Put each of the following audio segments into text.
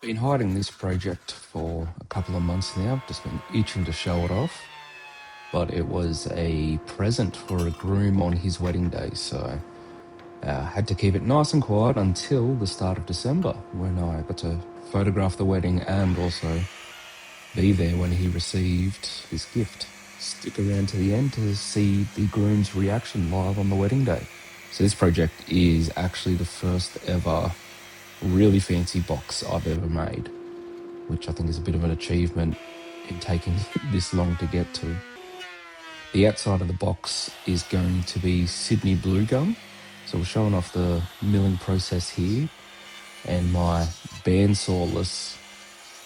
Been hiding this project for a couple of months now. Just been itching to show it off. But it was a present for a groom on his wedding day, so had to keep it nice and quiet until the start of December, when I got to photograph the wedding and also be there when he received his gift. Stick around to the end to see the groom's reaction live on the wedding day. So this project is actually the first ever really fancy box I've ever made, which I think is a bit of an achievement in taking this long to get to. The outside of the box is going to be Sydney blue gum. So we're showing off the milling process here and my bandsawless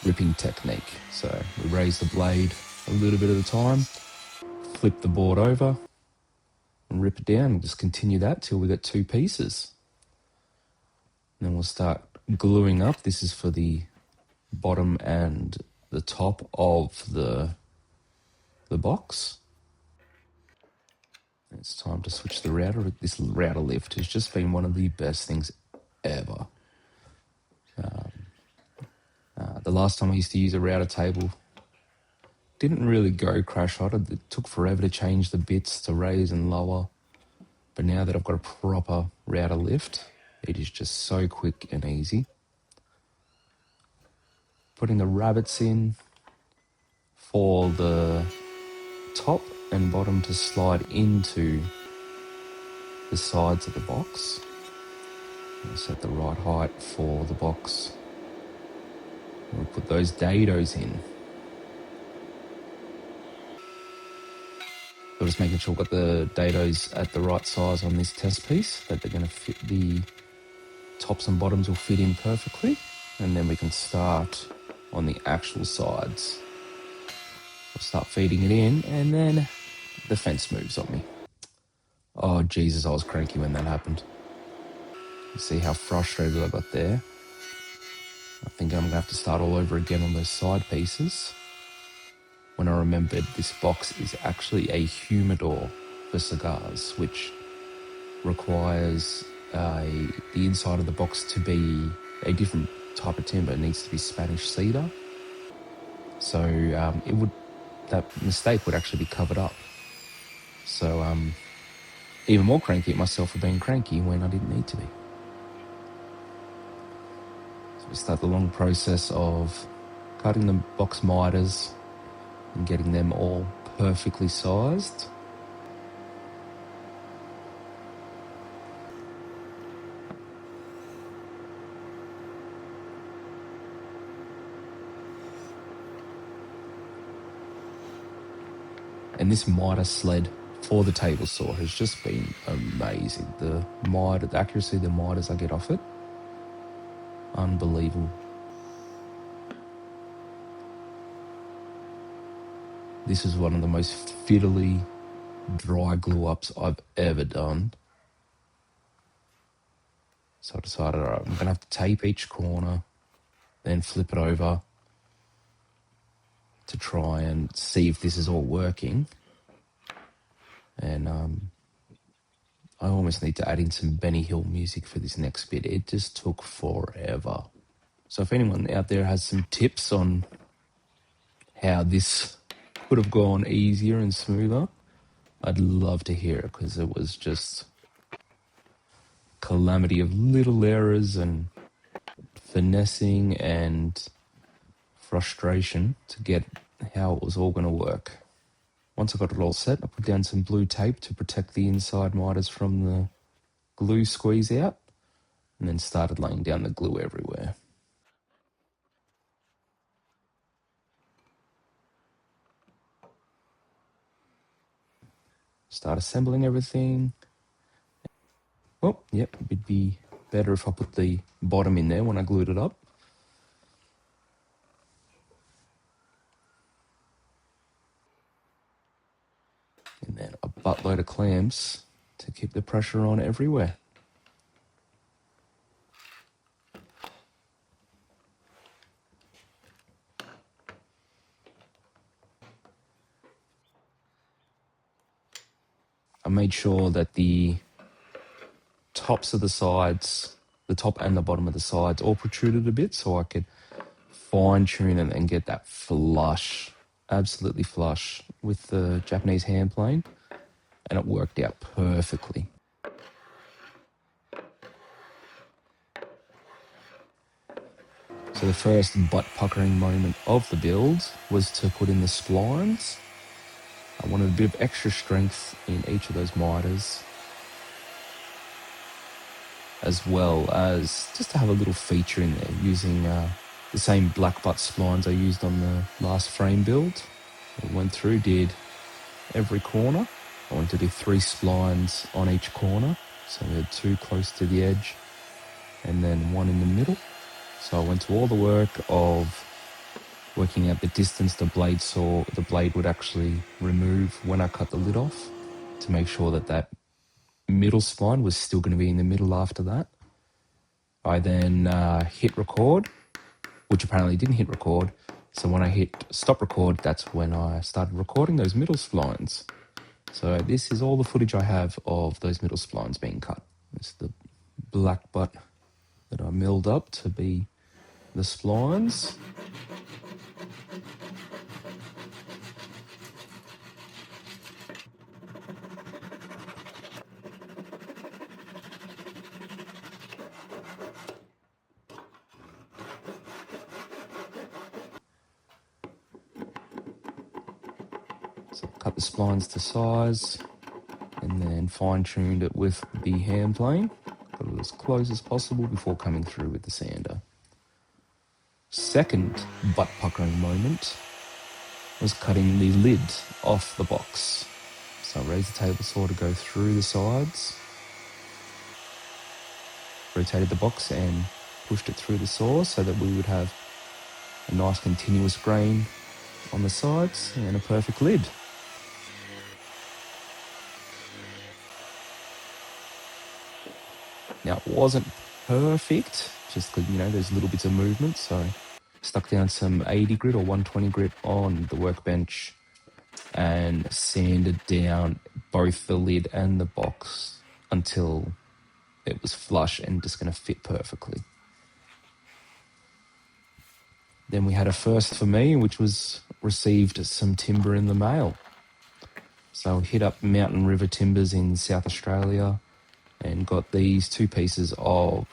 ripping technique. So we raise the blade a little bit at a time, flip the board over and rip it down, and just continue that till we get two pieces. And then we'll start gluing up. This is for the bottom and the top of the box. It's time to switch the router. This router lift has just been one of the best things ever. The last time I used to use a router table, didn't really go crash hot. It took forever to change the bits to raise and lower. But now that I've got a proper router lift, it is just so quick and easy. Putting the rabbets in for the top and bottom to slide into the sides of the box. I'll set the right height for the box. We'll put those dados in. So just making sure I've got the dados at the right size on this test piece, that they're going to fit, the tops and bottoms will fit in perfectly, and then we can start on the actual sides. I'll start feeding it in, and then the fence moves on me. Oh Jesus, I was cranky when that happened. You see how frustrated I got there? I think I'm going to have to start all over again on those side pieces. When I remembered this box is actually a humidor for cigars, which requires the inside of the box to be a different type of timber. It needs to be Spanish cedar. So that mistake would actually be covered up. So even more cranky at myself for being cranky when I didn't need to be. We start the long process of cutting the box miters and getting them all perfectly sized. And this miter sled for the table saw has just been amazing. The accuracy of the miters I get off it, unbelievable. This is one of the most fiddly dry glue ups I've ever done. So I decided, all right, I'm going to have to tape each corner, then flip it over to try and see if this is all working. And I almost need to add in some Benny Hill music for this next bit. It just took forever. So if anyone out there has some tips on how this could have gone easier and smoother, I'd love to hear it, because it was just calamity of little errors and finessing and frustration to get how it was all going to work. Once I got it all set, I put down some blue tape to protect the inside miters from the glue squeeze out, and then started laying down the glue everywhere. Start assembling everything. Well, yep, it'd be better if I put the bottom in there when I glued it up. And then a buttload of clamps to keep the pressure on everywhere. I made sure that the tops of the sides, the top and the bottom of the sides all protruded a bit, so I could fine tune it and get that flush, absolutely flush with the Japanese hand plane, and it worked out perfectly. So the first butt puckering moment of the build was to put in the splines. I wanted a bit of extra strength in each of those miters, as well as just to have a little feature in there using the same black butt splines I used on the last frame build. I went through, did every corner. I wanted to do 3 splines on each corner, so we had 2 close to the edge and then 1 in the middle. So I went to all the work of working out the distance the blade would actually remove when I cut the lid off, to make sure that that middle spline was still going to be in the middle after that. I then hit record, which apparently didn't hit record. So when I hit stop record, that's when I started recording those middle splines. So this is all the footage I have of those middle splines being cut. It's the black butt that I milled up to be the splines. So I cut the splines to size and then fine-tuned it with the hand plane. Got it as close as possible before coming through with the sander. Second butt puckering moment was cutting the lid off the box. So I raised the table saw to go through the sides, rotated the box and pushed it through the saw so that we would have a nice continuous grain on the sides and a perfect lid. Now it wasn't perfect, just because, there's little bits of movement, so stuck down some 80 grit or 120 grit on the workbench and sanded down both the lid and the box until it was flush and just going to fit perfectly. Then we had a first for me, which was received some timber in the mail. So I hit up Mountain River Timbers in South Australia and got these 2 pieces of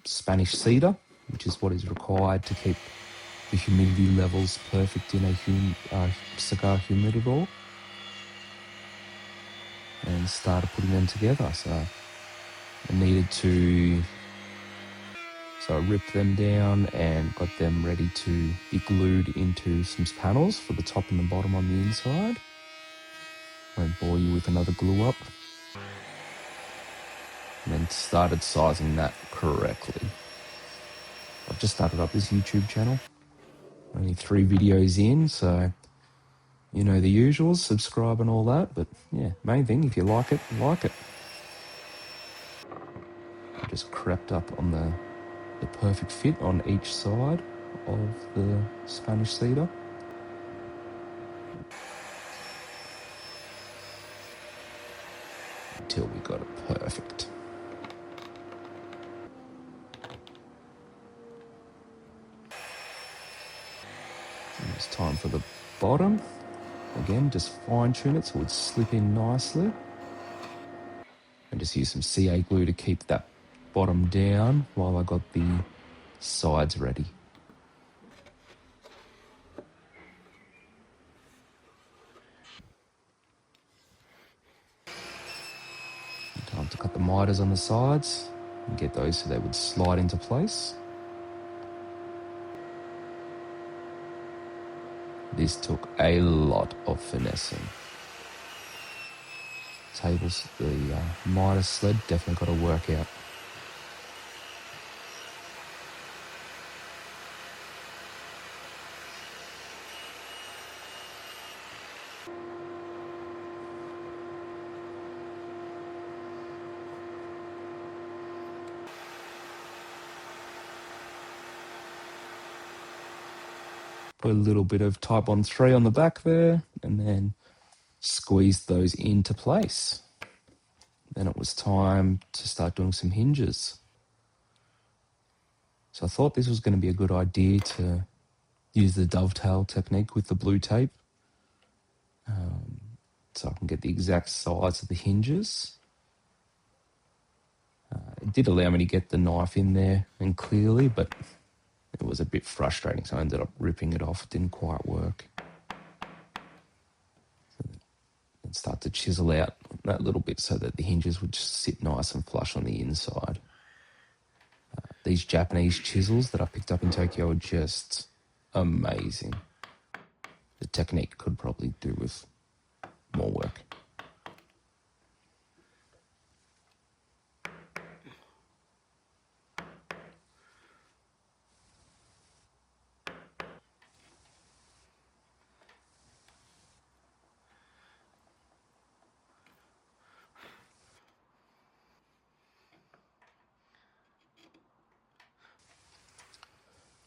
Spanish cedar, which is what is required to keep the humidity levels perfect in a cigar humidor, and started putting them together. So I ripped them down and got them ready to be glued into some panels for the top and the bottom on the inside. Won't bore you with another glue up. And then started sizing that correctly. I've just started up this YouTube channel. Only 3 videos in, so you know the usuals, subscribe and all that. But yeah, main thing, if you like it, like it. I just crept up on the perfect fit on each side of the Spanish cedar. Until we got it perfect. And it's time for the bottom. Again, just fine tune it so it would slip in nicely. And just use some CA glue to keep that bottom down while I got the sides ready. Time to cut the miters on the sides and get those so they would slide into place. This took a lot of finessing. The miter sled definitely got to work out. Put a little bit of Type 3 on the back there and then squeeze those into place. Then it was time to start doing some hinges. So I thought this was going to be a good idea to use the dovetail technique with the blue tape, so I can get the exact size of the hinges. It did allow me to get the knife in there and clearly, but it was a bit frustrating, so I ended up ripping it off. It didn't quite work. And start to chisel out that little bit so that the hinges would just sit nice and flush on the inside. These Japanese chisels that I picked up in Tokyo are just amazing. The technique could probably do with more work.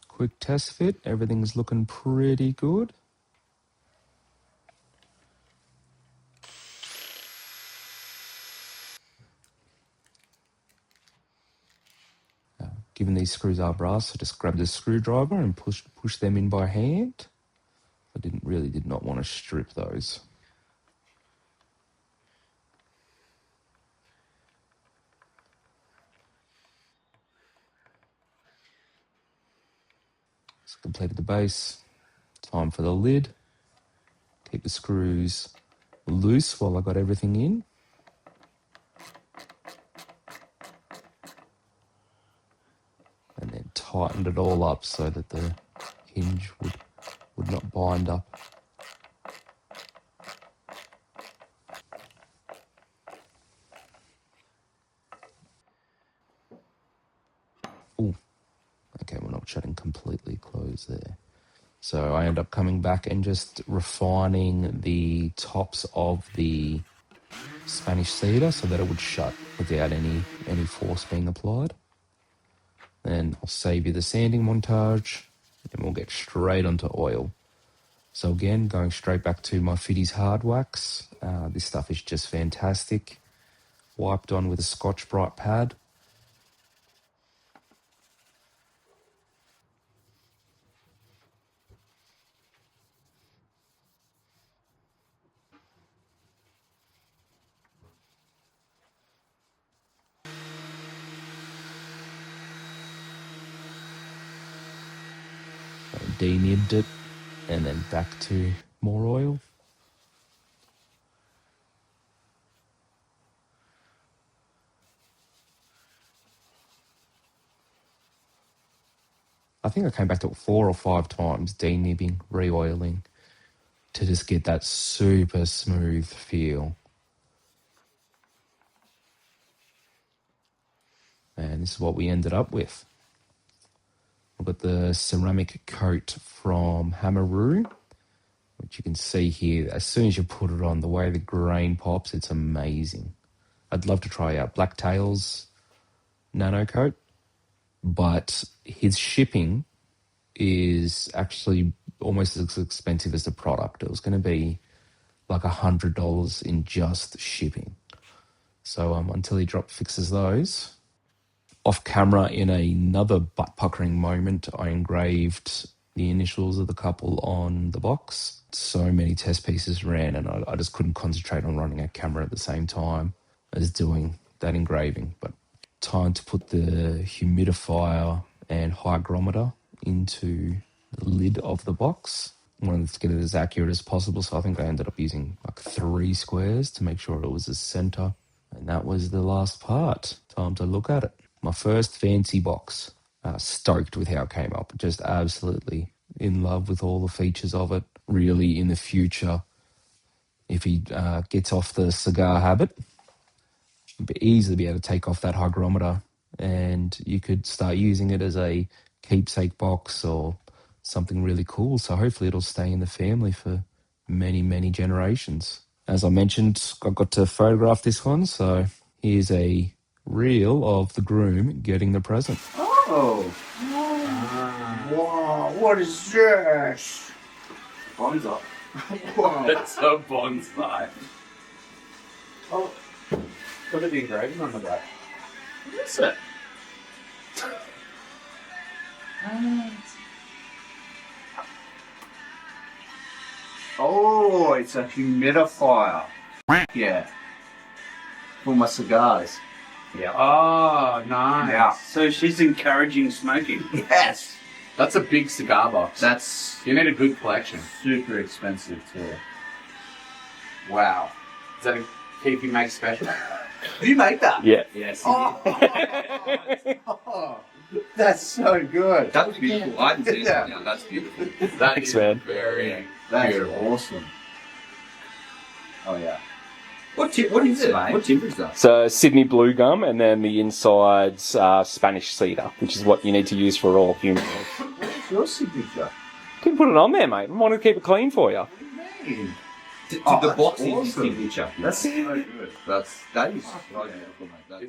Quick test fit, everything's looking pretty good. Given these screws are brass, so just grab the screwdriver and push them in by hand. I did not want to strip those. Just completed the base. Time for the lid. Keep the screws loose while I got everything in. And then tightened it all up so that the hinge would not bind up. Oh, okay, we're not shutting completely closed there. So I end up coming back and just refining the tops of the Spanish cedar so that it would shut without any force being applied. Then I'll save you the sanding montage and we'll get straight onto oil. So again, going straight back to my Fitty's hard wax. This stuff is just fantastic. Wiped on with a Scotch-Brite pad. De-nibbed it and then back to more oil. I think I came back to it 4 or 5 times, de-nibbing, re-oiling, to just get that super smooth feel. And this is what we ended up with. I've got the ceramic coat from Hamaru, which you can see here. As soon as you put it on, the way the grain pops, it's amazing. I'd love to try out Blacktail's nano coat, but his shipping is actually almost as expensive as the product. It was going to be like $100 in just shipping. So until he fixes those. Off camera, in another butt-puckering moment, I engraved the initials of the couple on the box. So many test pieces ran, and I just couldn't concentrate on running a camera at the same time as doing that engraving. But time to put the humidifier and hygrometer into the lid of the box. I wanted to get it as accurate as possible, so I think I ended up using like 3 squares to make sure it was as center. And that was the last part. Time to look at it. My first fancy box. Stoked with how it came up. Just absolutely in love with all the features of it. Really, in the future, if he gets off the cigar habit, you'd easily be able to take off that hygrometer and you could start using it as a keepsake box or something really cool. So hopefully it'll stay in the family for many, many generations. As I mentioned, I got to photograph this one, so here's a reel of the groom getting the present. Oh! Wow, what is this? Bonsai. Wow. It's a bonsai. Oh, look at the engraving on the back. What is it? Oh, it's a humidifier. Yeah. For my cigars. Yeah. Oh, nice. Yeah. So she's encouraging smoking. Yes. That's a big cigar box. That's You need a good collection. super expensive too. Wow. Is that a keepy make special? Do you make that? Yeah. Yes. Oh, that's so good. That was beautiful. I didn't see Yeah. it now. That's beautiful. That Thanks, is man. very That's beautiful. awesome. Oh yeah. What is it? Mate. What timber is that? So Sydney blue gum, and then the inside's Spanish cedar, which is what you need to use for all humidors. What's your signature? You can put it on there, mate. I want to keep it clean for you. Man. The Oh, box that's is awesome. signature. That's so good. That is so beautiful, mate. That's